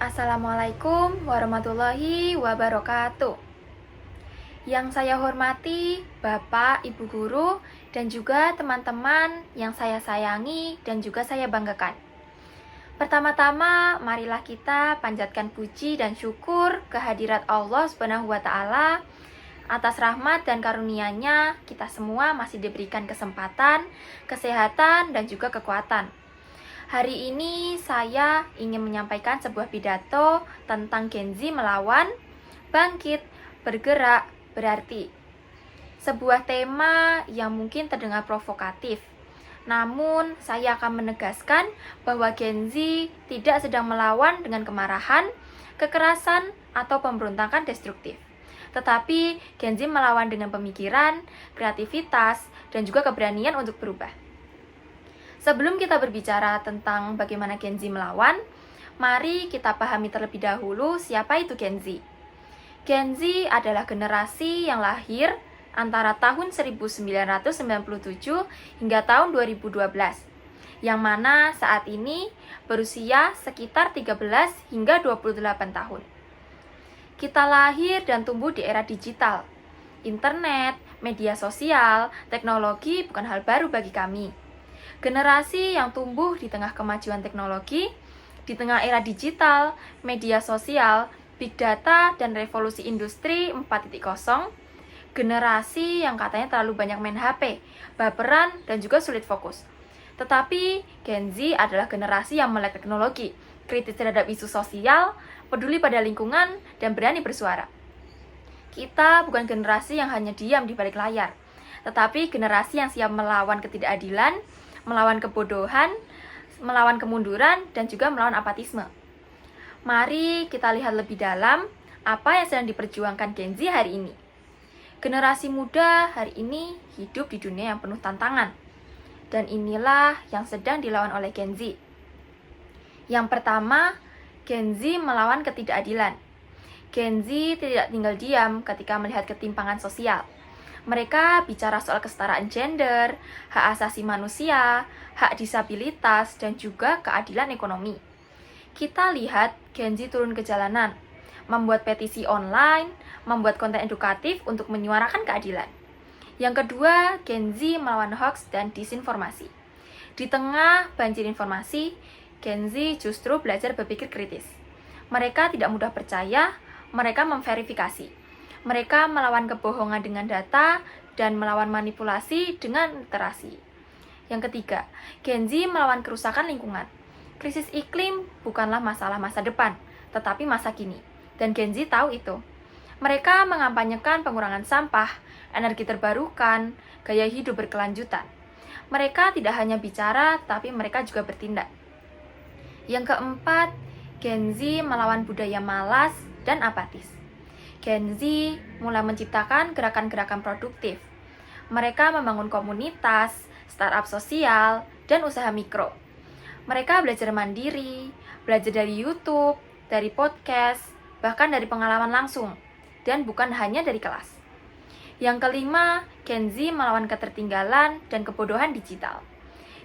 Assalamualaikum warahmatullahi wabarakatuh. Yang saya hormati Bapak, Ibu Guru, dan juga teman-teman yang saya sayangi dan juga saya banggakan. Pertama-tama, marilah kita panjatkan puji dan syukur kehadirat Allah Subhanahu wa Ta'ala. Atas rahmat dan karunia-Nya, kita semua masih diberikan kesempatan, kesehatan, dan juga kekuatan. Hari ini saya ingin menyampaikan sebuah pidato tentang Gen Z melawan, bangkit, bergerak, berarti. Sebuah tema yang mungkin terdengar provokatif. Namun, saya akan menegaskan bahwa Gen Z tidak sedang melawan dengan kemarahan, kekerasan, atau pemberontakan destruktif. Tetapi, Gen Z melawan dengan pemikiran, kreativitas, dan juga keberanian untuk berubah. Sebelum kita berbicara tentang bagaimana Gen Z melawan, mari kita pahami terlebih dahulu siapa itu Gen Z. Gen Z adalah generasi yang lahir antara tahun 1997 hingga tahun 2012, yang mana saat ini berusia sekitar 13 hingga 28 tahun. Kita lahir dan tumbuh di era digital. Internet, media sosial, teknologi bukan hal baru bagi kami. Generasi yang tumbuh di tengah kemajuan teknologi, di tengah era digital, media sosial, big data, dan revolusi industri 4.0, generasi yang katanya terlalu banyak main HP, baperan, dan juga sulit fokus. Tetapi Gen Z adalah generasi yang melek teknologi, kritis terhadap isu sosial, peduli pada lingkungan, dan berani bersuara. Kita bukan generasi yang hanya diam di balik layar, tetapi generasi yang siap melawan ketidakadilan, melawan kebodohan, melawan kemunduran, dan juga melawan apatisme. Mari kita lihat lebih dalam apa yang sedang diperjuangkan Gen Z hari ini. Generasi muda hari ini hidup di dunia yang penuh tantangan, dan inilah yang sedang dilawan oleh Gen Z. Yang pertama, Gen Z melawan ketidakadilan. Gen Z tidak tinggal diam ketika melihat ketimpangan sosial. Mereka bicara soal kesetaraan gender, hak asasi manusia, hak disabilitas, dan juga keadilan ekonomi. Kita lihat Gen Z turun ke jalanan, membuat petisi online, membuat konten edukatif untuk menyuarakan keadilan. Yang kedua, Gen Z melawan hoax dan disinformasi. Di tengah banjir informasi, Gen Z justru belajar berpikir kritis. Mereka tidak mudah percaya, mereka memverifikasi. Mereka melawan kebohongan dengan data dan melawan manipulasi dengan literasi. Yang ketiga, Gen Z melawan kerusakan lingkungan. Krisis iklim bukanlah masalah masa depan, tetapi masa kini. Dan Gen Z tahu itu. Mereka mengampanyekan pengurangan sampah, energi terbarukan, gaya hidup berkelanjutan. Mereka tidak hanya bicara, tapi mereka juga bertindak. Yang keempat, Gen Z melawan budaya malas dan apatis. Gen Z mulai menciptakan gerakan-gerakan produktif. Mereka membangun komunitas, startup sosial, dan usaha mikro. Mereka belajar mandiri, belajar dari YouTube, dari podcast, bahkan dari pengalaman langsung, dan bukan hanya dari kelas. Yang kelima, Gen Z melawan ketertinggalan dan kebodohan digital.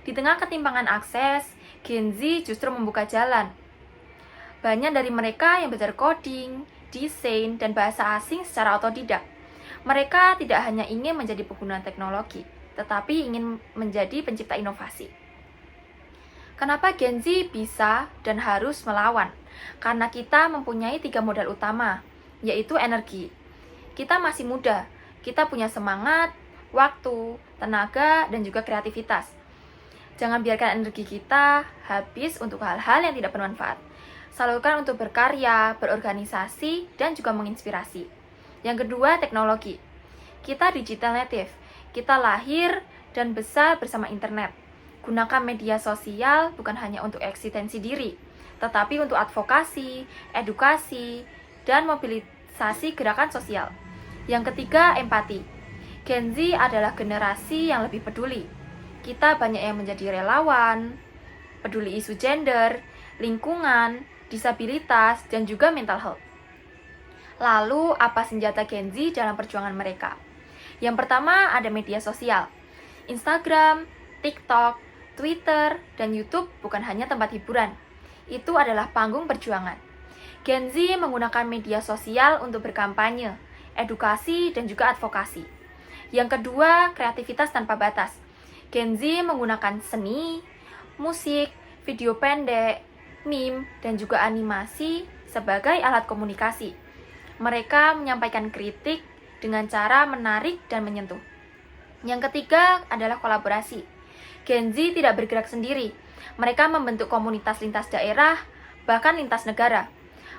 Di tengah ketimpangan akses, Gen Z justru membuka jalan. Banyak dari mereka yang belajar coding, desain, dan bahasa asing secara otodidak. Mereka tidak hanya ingin menjadi pengguna teknologi, tetapi ingin menjadi pencipta inovasi. Kenapa Gen Z bisa dan harus melawan? Karena kita mempunyai 3 modal utama, yaitu energi. Kita masih muda, kita punya semangat, waktu, tenaga, dan juga kreativitas. Jangan biarkan energi kita habis untuk hal-hal yang tidak bermanfaat. Salurkan untuk berkarya, berorganisasi, dan juga menginspirasi. Yang kedua, teknologi. Kita digital native. Kita lahir dan besar bersama internet. Gunakan media sosial bukan hanya untuk eksistensi diri, tetapi untuk advokasi, edukasi, dan mobilisasi gerakan sosial. Yang ketiga, empati. Gen Z adalah generasi yang lebih peduli. Kita banyak yang menjadi relawan, peduli isu gender, lingkungan, disabilitas, dan juga mental health. Lalu, apa senjata Gen Z dalam perjuangan mereka? Yang pertama, ada media sosial. Instagram, TikTok, Twitter, dan YouTube bukan hanya tempat hiburan. Itu adalah panggung perjuangan. Gen Z menggunakan media sosial untuk berkampanye, edukasi, dan juga advokasi. Yang kedua, kreativitas tanpa batas. Gen Z menggunakan seni, musik, video pendek, meme, dan juga animasi sebagai alat komunikasi. Mereka menyampaikan kritik dengan cara menarik dan menyentuh. Yang ketiga adalah kolaborasi. Gen Z tidak bergerak sendiri. Mereka membentuk komunitas lintas daerah, bahkan lintas negara.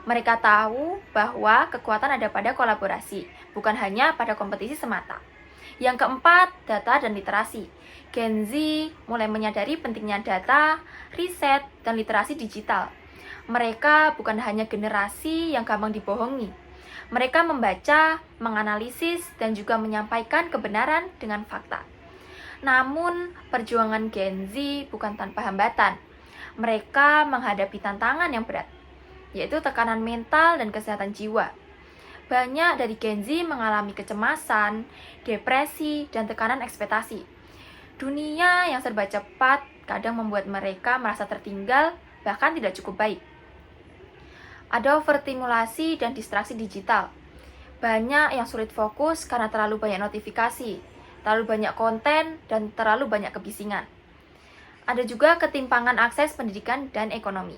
Mereka tahu bahwa kekuatan ada pada kolaborasi, bukan hanya pada kompetisi semata. Yang keempat, data dan literasi. Gen Z mulai menyadari pentingnya data, riset, dan literasi digital. Mereka bukan hanya generasi yang gampang dibohongi. Mereka membaca, menganalisis, dan juga menyampaikan kebenaran dengan fakta. Namun, perjuangan Gen Z bukan tanpa hambatan. Mereka menghadapi tantangan yang berat, yaitu tekanan mental dan kesehatan jiwa. Banyak dari Gen Z mengalami kecemasan, depresi, dan tekanan ekspektasi. Dunia yang serba cepat kadang membuat mereka merasa tertinggal, bahkan tidak cukup baik. Ada overstimulasi dan distraksi digital. Banyak yang sulit fokus karena terlalu banyak notifikasi, terlalu banyak konten, dan terlalu banyak kebisingan. Ada juga ketimpangan akses pendidikan dan ekonomi.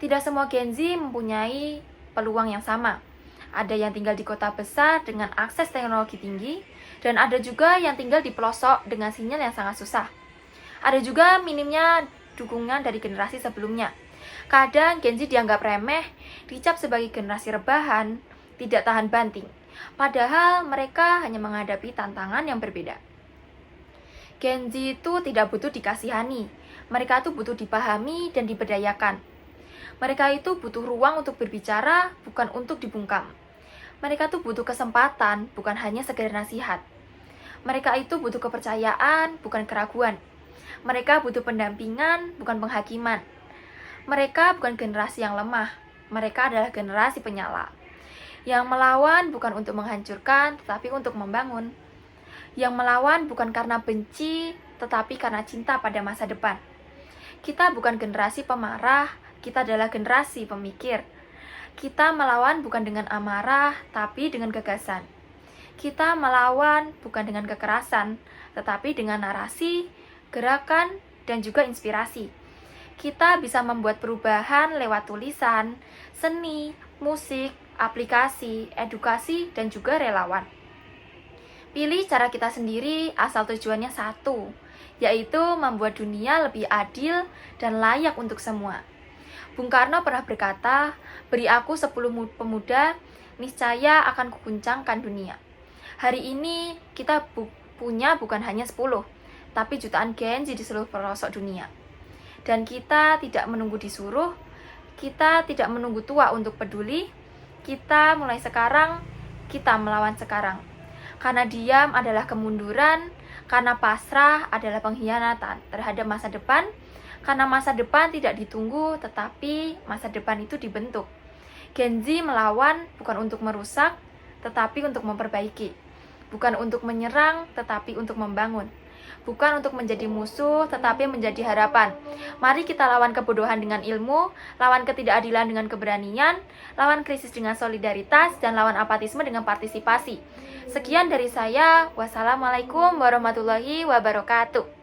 Tidak semua Gen Z mempunyai peluang yang sama. Ada yang tinggal di kota besar dengan akses teknologi tinggi, dan ada juga yang tinggal di pelosok dengan sinyal yang sangat susah. Ada juga minimnya dukungan dari generasi sebelumnya. Kadang Gen Z dianggap remeh, dicap sebagai generasi rebahan, tidak tahan banting. Padahal mereka hanya menghadapi tantangan yang berbeda. Gen Z itu tidak butuh dikasihani. Mereka itu butuh dipahami dan diberdayakan. Mereka itu butuh ruang untuk berbicara, bukan untuk dibungkam. Mereka itu butuh kesempatan, bukan hanya sekedar nasihat. Mereka itu butuh kepercayaan, bukan keraguan. Mereka butuh pendampingan, bukan penghakiman. Mereka bukan generasi yang lemah. Mereka adalah generasi penyala. Yang melawan bukan untuk menghancurkan, tetapi untuk membangun. Yang melawan bukan karena benci, tetapi karena cinta pada masa depan. Kita bukan generasi pemarah, kita adalah generasi pemikir. Kita melawan bukan dengan amarah, tapi dengan gagasan. Kita melawan bukan dengan kekerasan, tetapi dengan narasi, gerakan, dan juga inspirasi. Kita bisa membuat perubahan lewat tulisan, seni, musik, aplikasi, edukasi, dan juga relawan. Pilih cara kita sendiri asal tujuannya satu, yaitu membuat dunia lebih adil dan layak untuk semua. Bung Karno pernah berkata, "Beri aku 10 pemuda, niscaya akan kuguncangkan dunia." Hari ini kita punya bukan hanya 10, tapi jutaan Gen Z di seluruh pelosok dunia. Dan kita tidak menunggu disuruh, kita tidak menunggu tua untuk peduli, kita mulai sekarang, kita melawan sekarang. Karena diam adalah kemunduran, karena pasrah adalah pengkhianatan terhadap masa depan, karena masa depan tidak ditunggu, tetapi masa depan itu dibentuk. Gen Z melawan bukan untuk merusak, tetapi untuk memperbaiki. Bukan untuk menyerang, tetapi untuk membangun. Bukan untuk menjadi musuh, tetapi menjadi harapan. Mari kita lawan kebodohan dengan ilmu, lawan ketidakadilan dengan keberanian, lawan krisis dengan solidaritas, dan lawan apatisme dengan partisipasi. Sekian dari saya. Wassalamualaikum warahmatullahi wabarakatuh.